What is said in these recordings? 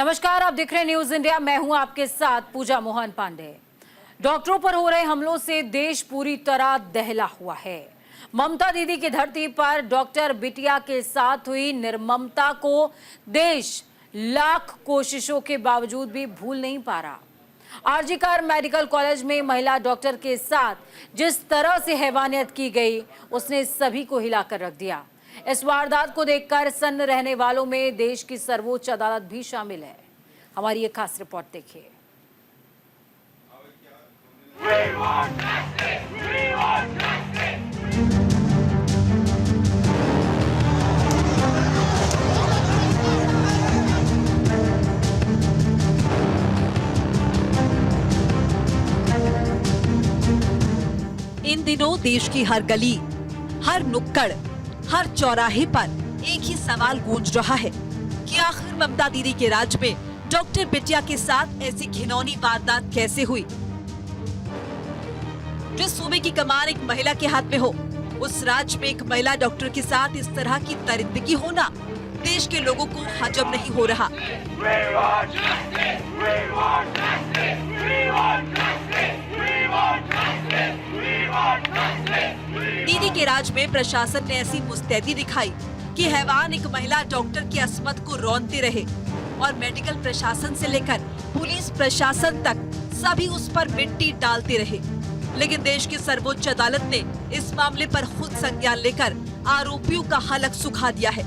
नमस्कार, आप देख रहे हैं न्यूज इंडिया। मैं हूं आपके साथ पूजा मोहन पांडे। डॉक्टरों पर हो रहे हमलों से देश पूरी तरह दहला हुआ है। ममता दीदी की धरती पर डॉक्टर बिटिया के साथ हुई निर्ममता को देश लाख कोशिशों के बावजूद भी भूल नहीं पा रहा। आरजी कर मेडिकल कॉलेज में महिला डॉक्टर के साथ जिस तरह से हैवानियत की गई, उसने सभी को हिलाकर रख दिया। इस वारदात को देखकर सन्न रहने वालों में देश की सर्वोच्च अदालत भी शामिल है। हमारी एक खास रिपोर्ट देखिए। इन दिनों देश की हर गली, हर नुक्कड़, हर चौराहे पर एक ही सवाल गूंज रहा है कि आखिर ममता दीदी के राज में डॉक्टर बिटिया के साथ ऐसी घिनौनी वारदात कैसे हुई। जिस सूबे की कमान एक महिला के हाथ में हो, उस राज्य में एक महिला डॉक्टर के साथ इस तरह की दरिंदगी होना देश के लोगों को हजम नहीं हो रहा। दीदी के राज में प्रशासन ने ऐसी मुस्तैदी दिखाई कि हैवान एक महिला डॉक्टर की अस्मत को रौंदते रहे और मेडिकल प्रशासन से लेकर पुलिस प्रशासन तक सभी उस पर मिट्टी डालते रहे। लेकिन देश की सर्वोच्च अदालत ने इस मामले पर खुद संज्ञान लेकर आरोपियों का हलक सुखा दिया है।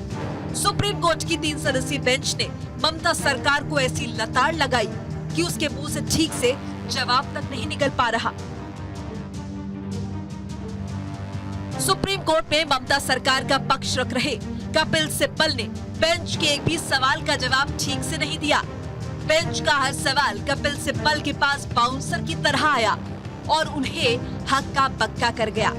सुप्रीम कोर्ट की 3 सदस्यीय बेंच ने ममता सरकार को ऐसी लताड़ लगाई कि उसके मुंह से ठीक से जवाब तक नहीं निकल पा रहा। सुप्रीम कोर्ट में ममता सरकार का पक्ष रख रहे कपिल सिब्बल ने बेंच के एक भी सवाल का जवाब ठीक से नहीं दिया। बेंच का हर सवाल कपिल सिब्बल के पास बाउंसर की तरह आया और उन्हें हक्का बक्का कर गया।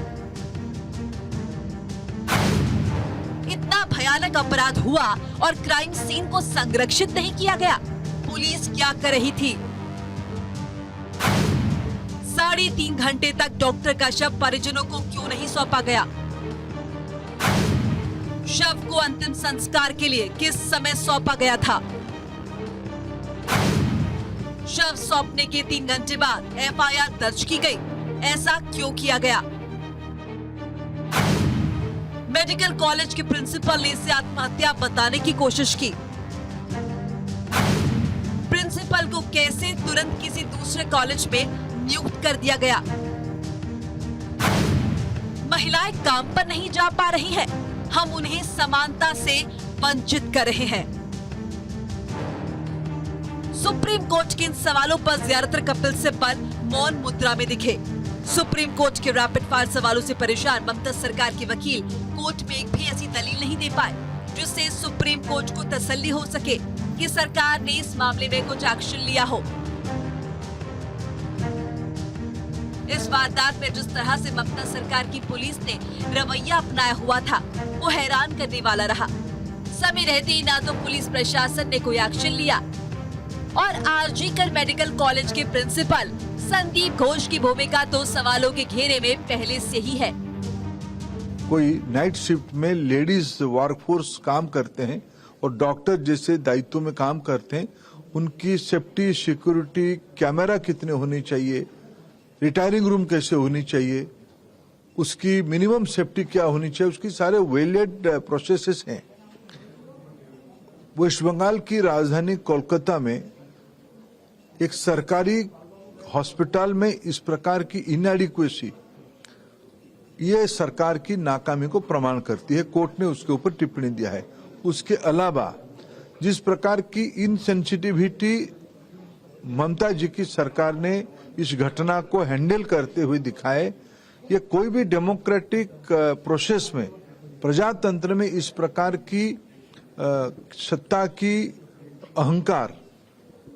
इतना भयानक अपराध हुआ और क्राइम सीन को संरक्षित नहीं किया गया। पुलिस क्या कर रही थी? 3.5 घंटे तक डॉक्टर का शव परिजनों को क्यों नहीं सौंपा गया? शव को अंतिम संस्कार के लिए किस समय सौंपा गया था? शव सौंपने के 3 घंटे बाद एफआईआर दर्ज की गई। ऐसा क्यों किया गया? मेडिकल कॉलेज के प्रिंसिपल ने इसे आत्महत्या बताने की कोशिश की। प्रिंसिपल को कैसे तुरंत किसी दूसरे कॉलेज में नियुक्त कर दिया गया? महिलाएं काम पर नहीं जा पा रही हैं, हम उन्हें समानता से वंचित कर रहे हैं। सुप्रीम कोर्ट के इन सवालों पर ज्यादातर कपिल सिब्बल मौन मुद्रा में दिखे। सुप्रीम कोर्ट के रैपिड फायर सवालों से परेशान ममता सरकार के वकील कोर्ट में एक भी ऐसी दलील नहीं दे पाए जिससे सुप्रीम कोर्ट को तसल्ली हो सके कि सरकार ने इस मामले में कुछ एक्शन लिया हो। इस वारदात में जिस तरह से ममता सरकार की पुलिस ने रवैया अपनाया हुआ था, वो हैरान करने वाला रहा। समय रहते ही ना तो पुलिस प्रशासन ने कोई एक्शन लिया और आरजी कर मेडिकल कॉलेज के प्रिंसिपल संदीप घोष की भूमिका तो सवालों के घेरे में पहले से ही है। कोई नाइट शिफ्ट में लेडीज वर्कफोर्स काम करते हैं और डॉक्टर जैसे दायित्व में काम करते हैं, उनकी सेफ्टी, सिक्योरिटी, कैमरा कितने होने चाहिए, रिटायरिंग रूम कैसे होनी चाहिए, उसकी मिनिमम सेफ्टी क्या होनी चाहिए, उसकी सारे वेलेड प्रोसेसेस हैं। वेस्ट बंगाल की राजधानी कोलकाता में एक सरकारी हॉस्पिटल में इस प्रकार की इनएडिक्वेसी, ये सरकार की नाकामी को प्रमाण करती है। कोर्ट ने उसके ऊपर टिप्पणी दिया है। उसके अलावा जिस प्रकार की इनसेंसिटिविटी ममता जी की सरकार ने इस घटना को हैंडल करते हुए दिखाए, ये कोई भी डेमोक्रेटिक प्रोसेस में, प्रजातंत्र में इस प्रकार की सत्ता की अहंकार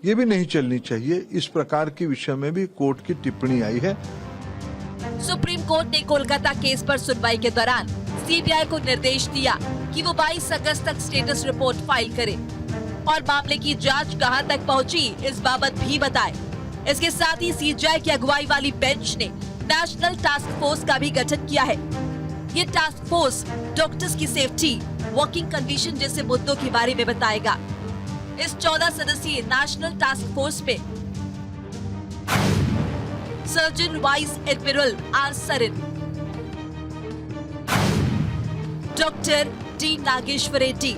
ये भी नहीं चलनी चाहिए। इस प्रकार के विषय में भी कोर्ट की टिप्पणी आई है। सुप्रीम कोर्ट ने कोलकाता केस पर सुनवाई के दौरान सीबीआई को निर्देश दिया कि वो 22 अगस्त तक स्टेटस रिपोर्ट फाइल करे और मामले की जांच कहां तक पहुंची इस बाबत भी बताए। इसके साथ ही सीबीआई की अगुवाई वाली बेंच ने नेशनल टास्क फोर्स का भी गठन किया है। ये टास्क फोर्स डॉक्टर्स की सेफ्टी, वर्किंग कंडीशन जैसे मुद्दों के बारे में बताएगा। इस 14 सदस्यीय नेशनल टास्क फोर्स में surgeon vice admiral R Sarin, doctor D Nageshwar Reddy,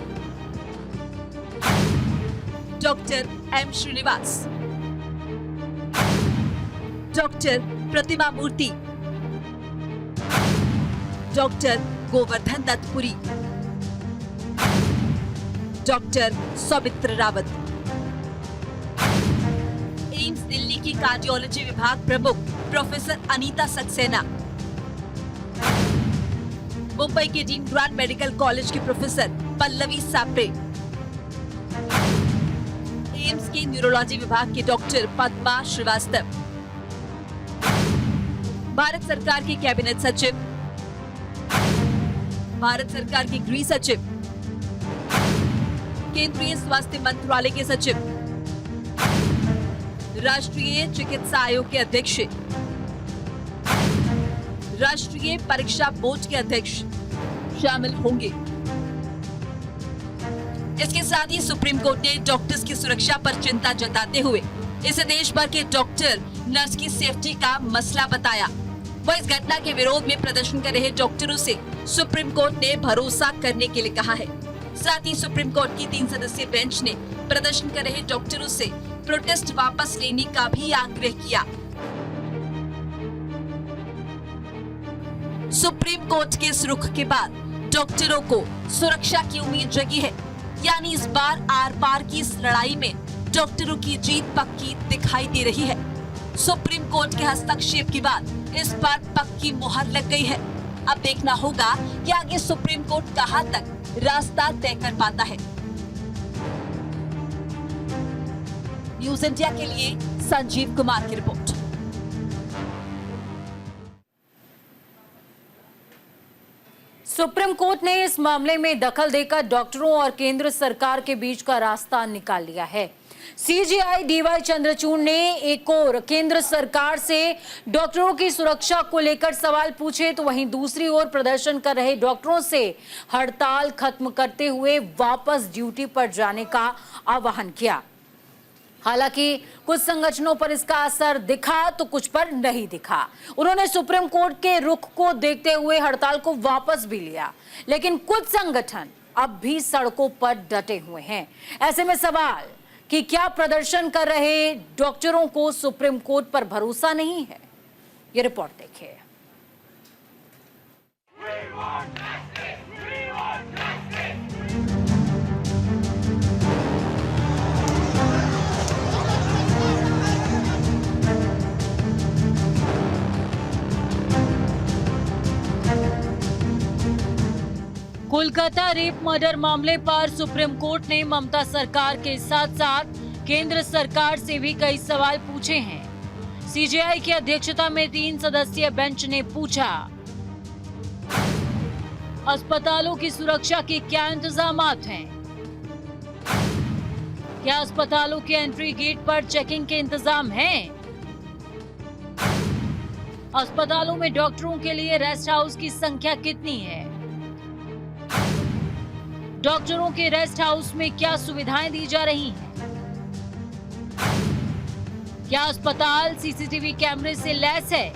doctor M Srinivas, doctor Pratima Murthy, doctor Govardhan Dattapuri, doctor Saumitra Rawat, AIIMS Delhi की कार्डियोलॉजी विभाग प्रमुख प्रोफेसर अनीता सक्सेना, मुंबई के डीन ग्रांट मेडिकल कॉलेज की प्रोफेसर पल्लवी साप्रे, एम्स के न्यूरोलॉजी विभाग के डॉक्टर पद्मा श्रीवास्तव, भारत सरकार के कैबिनेट सचिव, भारत सरकार के गृह सचिव, केंद्रीय स्वास्थ्य मंत्रालय के सचिव, राष्ट्रीय चिकित्सा आयोग के अध्यक्ष, राष्ट्रीय परीक्षा बोर्ड के अध्यक्ष शामिल होंगे। इसके साथ ही सुप्रीम कोर्ट ने डॉक्टर्स की सुरक्षा पर चिंता जताते हुए इसे देश भर के डॉक्टर नर्स की सेफ्टी का मसला बताया। वह इस घटना के विरोध में प्रदर्शन कर रहे डॉक्टरों से सुप्रीम कोर्ट ने भरोसा करने के लिए कहा है। साथ ही सुप्रीम कोर्ट की 3 सदस्यीय बेंच ने प्रदर्शन कर रहे डॉक्टरों से प्रोटेस्ट वापस लेने का भी आग्रह किया। सुप्रीम कोर्ट के इस रुख के बाद डॉक्टरों को सुरक्षा की उम्मीद जगी है, यानी इस बार आर पार की इस लड़ाई में डॉक्टरों की जीत पक्की दिखाई दे रही है। सुप्रीम कोर्ट के हस्तक्षेप के बाद इस बार पक्की मुहर लग गई है। अब देखना होगा कि आगे सुप्रीम कोर्ट कहां तक रास्ता तय कर पाता है। न्यूज इंडिया के लिए संजीव कुमार की रिपोर्ट। सुप्रीम कोर्ट ने इस मामले में दखल देकर डॉक्टरों और केंद्र सरकार के बीच का रास्ता निकाल लिया है। सीजेआई डीवाई चंद्रचूड़ ने एक और केंद्र सरकार से डॉक्टरों की सुरक्षा को लेकर सवाल पूछे, तो वहीं दूसरी ओर प्रदर्शन कर रहे डॉक्टरों से हड़ताल खत्म करते हुए वापस ड्यूटी पर जाने का आह्वान किया। हालांकि कुछ संगठनों पर इसका असर दिखा तो कुछ पर नहीं दिखा। उन्होंने सुप्रीम कोर्ट के रुख को देखते हुए हड़ताल को वापस भी लिया, लेकिन कुछ संगठन अब भी सड़कों पर डटे हुए हैं। ऐसे में सवाल कि क्या प्रदर्शन कर रहे डॉक्टरों को सुप्रीम कोर्ट पर भरोसा नहीं है? ये रिपोर्ट देखिए। कोलकाता रेप मर्डर मामले पर सुप्रीम कोर्ट ने ममता सरकार के साथ साथ केंद्र सरकार से भी कई सवाल पूछे हैं। सीजेआई की अध्यक्षता में 3 सदस्यीय बेंच ने पूछा, अस्पतालों की सुरक्षा के क्या इंतजामात हैं? क्या अस्पतालों के एंट्री गेट पर चेकिंग के इंतजाम हैं? अस्पतालों में डॉक्टरों के लिए रेस्ट हाउस की संख्या कितनी है? डॉक्टरों के रेस्ट हाउस में क्या सुविधाएं दी जा रही हैं? क्या अस्पताल सीसीटीवी कैमरे से लैस है?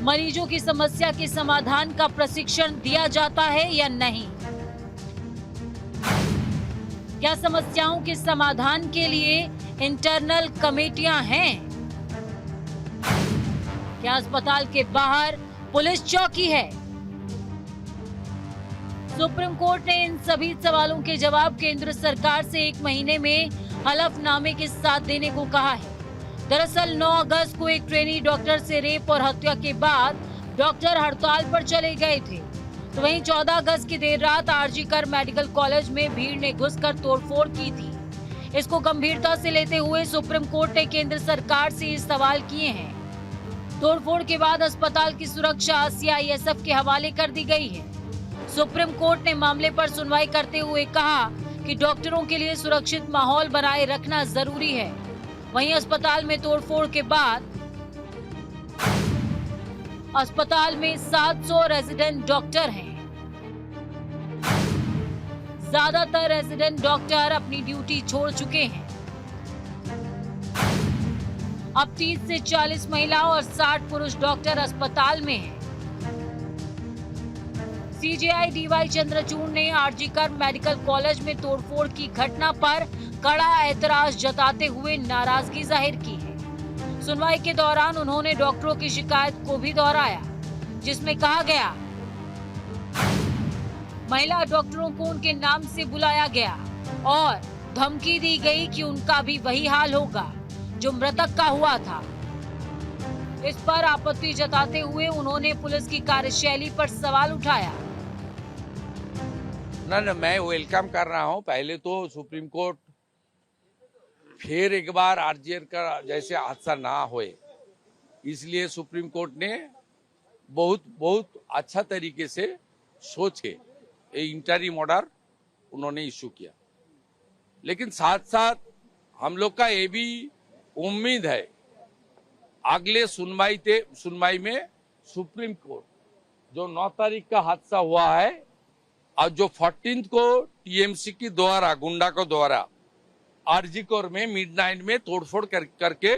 मरीजों की समस्या के समाधान का प्रशिक्षण दिया जाता है या नहीं? क्या समस्याओं के समाधान के लिए इंटरनल कमेटियां हैं? क्या अस्पताल के बाहर पुलिस चौकी है? सुप्रीम कोर्ट ने इन सभी सवालों के जवाब केंद्र सरकार से 1 महीने में हलफनामे के साथ देने को कहा है। दरअसल 9 अगस्त को एक ट्रेनी डॉक्टर से रेप और हत्या के बाद डॉक्टर हड़ताल पर चले गए थे, तो वहीं 14 अगस्त की देर रात आरजी कर मेडिकल कॉलेज में भीड़ ने घुसकर तोड़फोड़ की थी। इसको गंभीरता से लेते हुए सुप्रीम कोर्ट ने केंद्र सरकार से ये सवाल किए हैं। तोड़फोड़ के बाद अस्पताल की सुरक्षा सीआईएसएफ के हवाले कर दी गई है। सुप्रीम कोर्ट ने मामले पर सुनवाई करते हुए कहा कि डॉक्टरों के लिए सुरक्षित माहौल बनाए रखना जरूरी है। वहीं अस्पताल में तोड़फोड़ के बाद अस्पताल में 700 रेजिडेंट डॉक्टर हैं। ज्यादातर रेजिडेंट डॉक्टर अपनी ड्यूटी छोड़ चुके हैं। अब 30 से 40 महिला और 60 पुरुष डॉक्टर अस्पताल में हैं। सीजेआई डीवाई चंद्रचूड़ ने आरजीकर मेडिकल कॉलेज में तोड़फोड़ की घटना पर कड़ा ऐतराज जताते हुए नाराजगी जाहिर की है। सुनवाई के दौरान उन्होंने डॉक्टरों की शिकायत को भी दोहराया, जिसमें कहा गया महिला डॉक्टरों को उनके नाम से बुलाया गया और धमकी दी गई कि उनका भी वही हाल होगा जो मृतक का हुआ था। इस पर आपत्ति जताते हुए उन्होंने पुलिस की कार्यशैली पर सवाल उठाया। ना मैं वेलकम कर रहा हूं। पहले तो सुप्रीम कोर्ट फिर एक बार आरजीकर का जैसे हादसा ना होए, इसलिए सुप्रीम कोर्ट ने बहुत अच्छा तरीके से सोच के इंटरिम ऑर्डर उन्होंने इशू किया। लेकिन साथ साथ हम लोग का ये भी उम्मीद है अगले सुनवाई में सुप्रीम कोर्ट जो 9 तारीख का हादसा हुआ है और जो 14 को टीएमसी की द्वारा गुंडा को द्वारा आरजीकर में मिडनाइट में तोड़फोड़ करके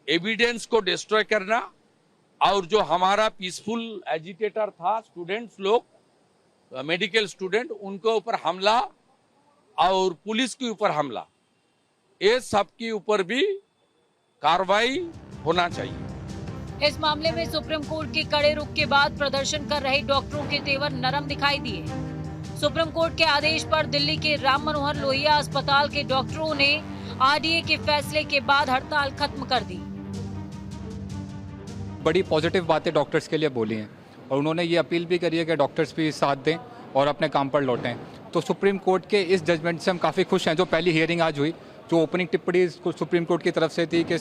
एविडेंस को डिस्ट्रॉय करना और जो हमारा पीसफुल एजिटेटर था स्टूडेंट्स लोग मेडिकल स्टूडेंट उनके ऊपर हमला और पुलिस के ऊपर हमला, ये सब के ऊपर भी कार्रवाई होना चाहिए। इस मामले में सुप्रीम कोर्ट के कड़े रुख के बाद प्रदर्शन कर रहे डॉक्टरों के तेवर नरम दिखाई दिए। सुप्रीम कोर्ट के आदेश पर दिल्ली के राम मनोहर लोहिया अस्पताल के डॉक्टरों ने आरडीए के फैसले के बाद हड़ताल खत्म कर दी। बड़ी पॉजिटिव बातें डॉक्टर्स के लिए बोली हैं और उन्होंने ये अपील भी करी है कि डॉक्टर्स भी साथ दें और अपने काम पर लौटें। तो सुप्रीम कोर्ट के इस जजमेंट से हम काफ़ी खुश हैं। जो पहली हियरिंग आज हुई, जो ओपनिंग टिप्पणी सुप्रीम कोर्ट की तरफ से थी कि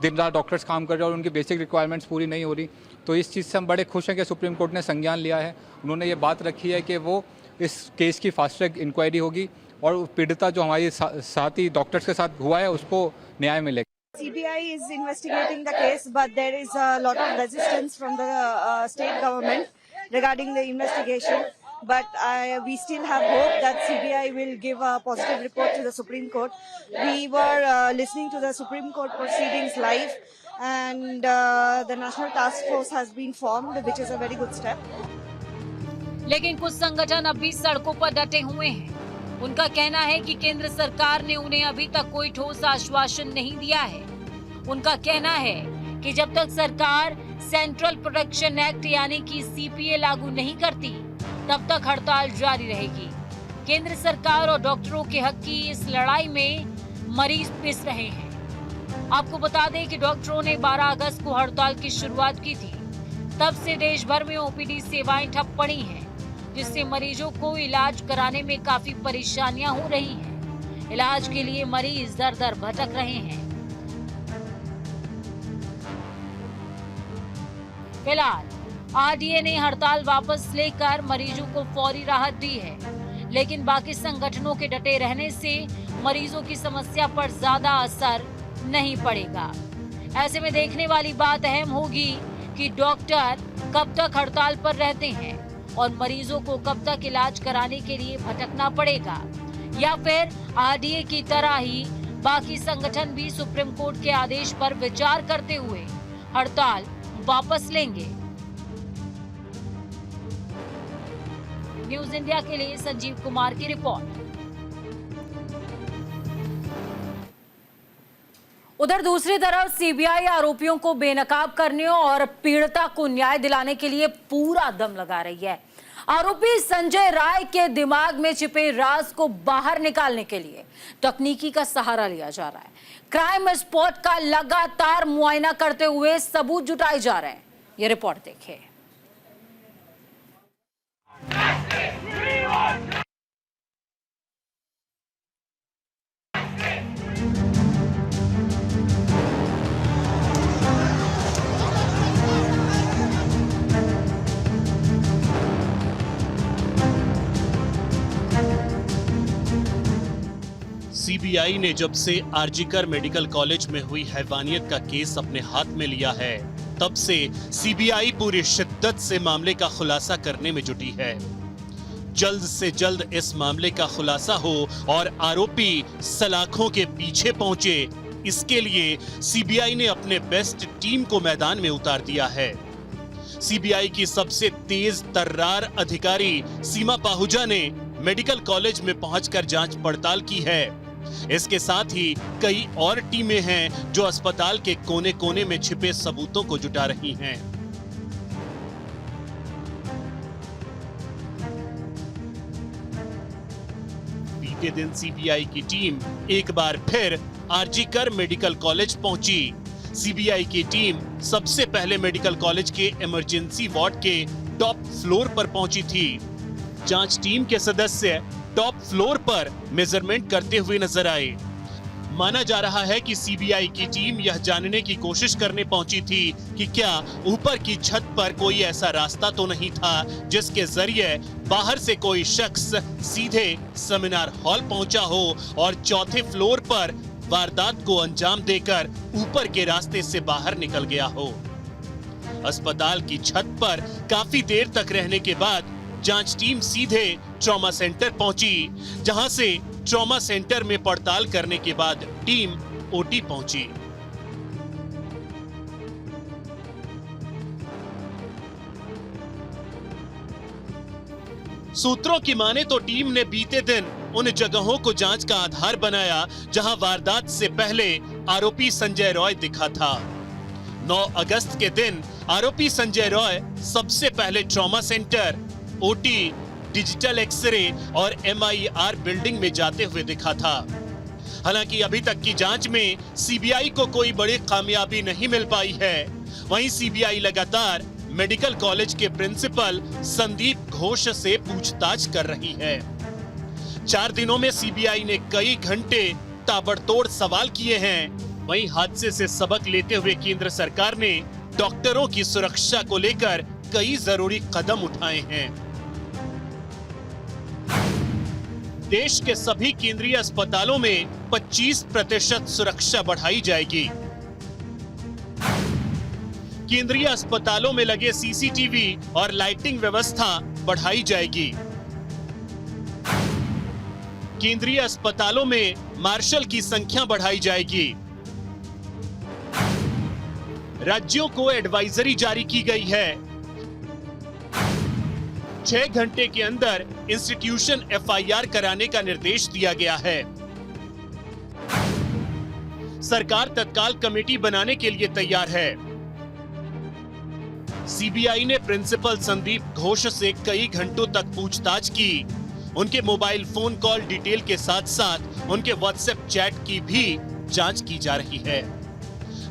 दिन रात डॉक्टर्स काम कर रहे हैं और उनकी बेसिक रिक्वायरमेंट्स पूरी नहीं हो रही, तो इस चीज़ से हम बड़े खुश हैं कि सुप्रीम कोर्ट ने संज्ञान लिया है। उन्होंने ये बात रखी है कि वो इस केस की फास्ट ट्रैक इंक्वायरी होगी और पीड़िता जो हमारी साथी डॉक्टर्स के साथ हुआ है उसको न्याय मिलेगा। CBI is investigating the case, but there is a lot of resistance from the state government regarding the investigation. But we still have hope that CBI will give a positive report to the Supreme Court. We were listening to the Supreme Court proceedings live, and the National Task Force has been formed, which is a very good step. लेकिन कुछ संगठन अब भी सड़कों पर डटे हुए हैं। उनका कहना है कि केंद्र सरकार ने उन्हें अभी तक कोई ठोस आश्वासन नहीं दिया है। उनका कहना है कि जब तक सरकार सेंट्रल प्रोटेक्शन एक्ट यानी कि सीपीए लागू नहीं करती, तब तक हड़ताल जारी रहेगी। केंद्र सरकार और डॉक्टरों के हक की इस लड़ाई में मरीज पिस रहे हैं। आपको बता दें कि डॉक्टरों ने 12 अगस्त को हड़ताल की शुरुआत की थी। तब से देश भर में ओपीडी सेवाएं ठप पड़ी हैं, जिससे मरीजों को इलाज कराने में काफी परेशानियां हो रही हैं। इलाज के लिए मरीज दर दर भटक रहे हैं। फिलहाल आरडीए ने हड़ताल वापस लेकर मरीजों को फौरी राहत दी है, लेकिन बाकी संगठनों के डटे रहने से मरीजों की समस्या पर ज्यादा असर नहीं पड़ेगा। ऐसे में देखने वाली बात अहम होगी कि डॉक्टर कब तक हड़ताल पर रहते हैं और मरीजों को कब तक इलाज कराने के लिए भटकना पड़ेगा, या फिर आरडीए की तरह ही बाकी संगठन भी सुप्रीम कोर्ट के आदेश पर विचार करते हुए हड़ताल वापस लेंगे। न्यूज इंडिया के लिए संजीव कुमार की रिपोर्ट। उधर दूसरी तरफ सीबीआई आरोपियों को बेनकाब करने और पीड़िता को न्याय दिलाने के लिए पूरा दम लगा रही है। आरोपी संजय राय के दिमाग में छिपे राज को बाहर निकालने के लिए तकनीकी का सहारा लिया जा रहा है। क्राइम स्पॉट का लगातार मुआयना करते हुए सबूत जुटाए जा रहे हैं। ये रिपोर्ट देखिए। सीबीआई ने जब से आरजीकर मेडिकल कॉलेज में हुई हैवानियत का केस अपने हाथ में लिया है, तब से सीबीआई पूरी शिद्दत से मामले का खुलासा करने में जुटी है। जल्द से जल्द इस मामले का खुलासा हो और आरोपी सलाखों के पीछे पहुंचे। इसके लिए सीबीआई ने अपने बेस्ट टीम को मैदान में उतार दिया है। सीबीआई की सबसे तेज तर्रार अधिकारी सीमा पाहुजा ने मेडिकल कॉलेज में पहुंचकर जांच पड़ताल की है। इसके साथ ही कई और टीमें हैं जो अस्पताल के कोने-कोने में छिपे सबूतों को जुटा रही हैं। बीते दिन सीबीआई की टीम एक बार फिर आरजीकर मेडिकल कॉलेज पहुंची। सीबीआई की टीम सबसे पहले मेडिकल कॉलेज के इमरजेंसी वार्ड के टॉप फ्लोर पर पहुंची थी। जांच टीम के सदस्य टॉप फ्लोर पर मेजरमेंट करते हुए नजर आए। माना जा रहा है कि सीबीआई की टीम यह जानने की कोशिश करने पहुंची थी कि क्या ऊपर की छत पर कोई ऐसा रास्ता तो नहीं था जिसके जरिए बाहर से कोई शख्स सीधे सेमिनार हॉल पहुंचा हो और चौथे फ्लोर पर वारदात को अंजाम देकर ऊपर के रास्ते से बाहर निकल गया हो। अस्पताल की छत पर काफी देर तक रहने के बाद जांच टीम सीधे ट्रॉमा सेंटर पहुंची, जहां से ट्रॉमा सेंटर में पड़ताल करने के बाद टीम ओटी पहुंची। सूत्रों की माने तो टीम ने बीते दिन उन जगहों को जांच का आधार बनाया जहां वारदात से पहले आरोपी संजय रॉय दिखा था। 9 अगस्त के दिन आरोपी संजय रॉय सबसे पहले trauma centre, OT, digital x-ray और MIR बिल्डिंग में जाते हुए दिखा था। हालांकि अभी तक की जांच में सीबीआई को कोई बड़ी कामयाबी नहीं मिल पाई है। वहीं सीबीआई लगातार मेडिकल कॉलेज के प्रिंसिपल संदीप घोष से पूछताछ कर रही है। 4 दिनों में सीबीआई ने कई घंटे ताबड़तोड़ सवाल किए हैं। वहीं हादसे से सबक लेते हुए केंद्र सरकार ने डॉक्टरों की सुरक्षा को लेकर कई जरूरी कदम उठाए हैं। देश के सभी केंद्रीय अस्पतालों में 25% सुरक्षा बढ़ाई जाएगी। केंद्रीय अस्पतालों में लगे सीसीटीवी और लाइटिंग व्यवस्था बढ़ाई जाएगी। केंद्रीय अस्पतालों में मार्शल की संख्या बढ़ाई जाएगी। राज्यों को एडवाइजरी जारी की गई है। 6 घंटे के अंदर इंस्टीट्यूशन FIR कराने का निर्देश दिया गया है। सरकार तत्काल कमेटी बनाने के लिए तैयार है। सीबीआई ने प्रिंसिपल संदीप घोष से कई घंटों तक पूछताछ की। उनके मोबाइल फोन कॉल डिटेल के साथ साथ उनके व्हाट्सएप चैट की भी जांच की जा रही है।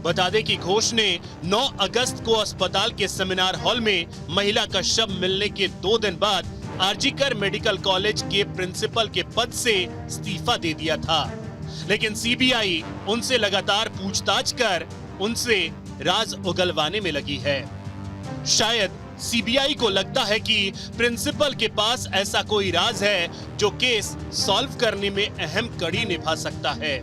बता दें कि घोष ने 9 अगस्त को अस्पताल के सेमिनार हॉल में महिला का शव मिलने के 2 दिन बाद आरजीकर मेडिकल कॉलेज के प्रिंसिपल के पद से इस्तीफा दे दिया था। लेकिन सीबीआई उनसे लगातार पूछताछ कर उनसे राज उगलवाने में लगी है। शायद सीबीआई को लगता है कि प्रिंसिपल के पास ऐसा कोई राज है जो केस सॉल्व करने में अहम कड़ी निभा सकता है।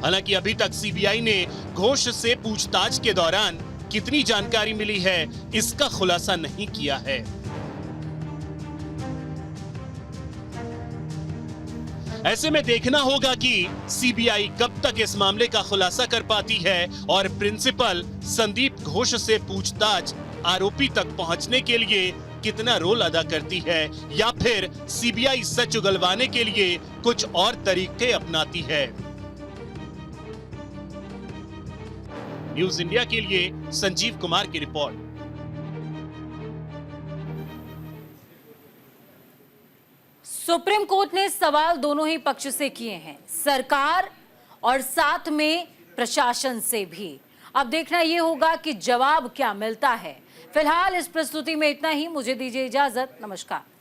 हालांकि अभी तक सीबीआई ने घोष से पूछताछ के दौरान कितनी जानकारी मिली है, इसका खुलासा नहीं किया है। ऐसे में देखना होगा कि सीबीआई कब तक इस मामले का खुलासा कर पाती है और प्रिंसिपल संदीप घोष से पूछताछ आरोपी तक पहुंचने के लिए कितना रोल अदा करती है, या फिर सीबीआई सच उगलवाने के लिए कुछ और तरीके अपनाती है। न्यूज इंडिया के लिए संजीव कुमार की रिपोर्ट। सुप्रीम कोर्ट ने सवाल दोनों ही पक्ष से किए हैं, सरकार और साथ में प्रशासन से भी। अब देखना यह होगा कि जवाब क्या मिलता है। फिलहाल इस प्रस्तुति में इतना ही। मुझे दीजिए इजाजत। नमस्कार।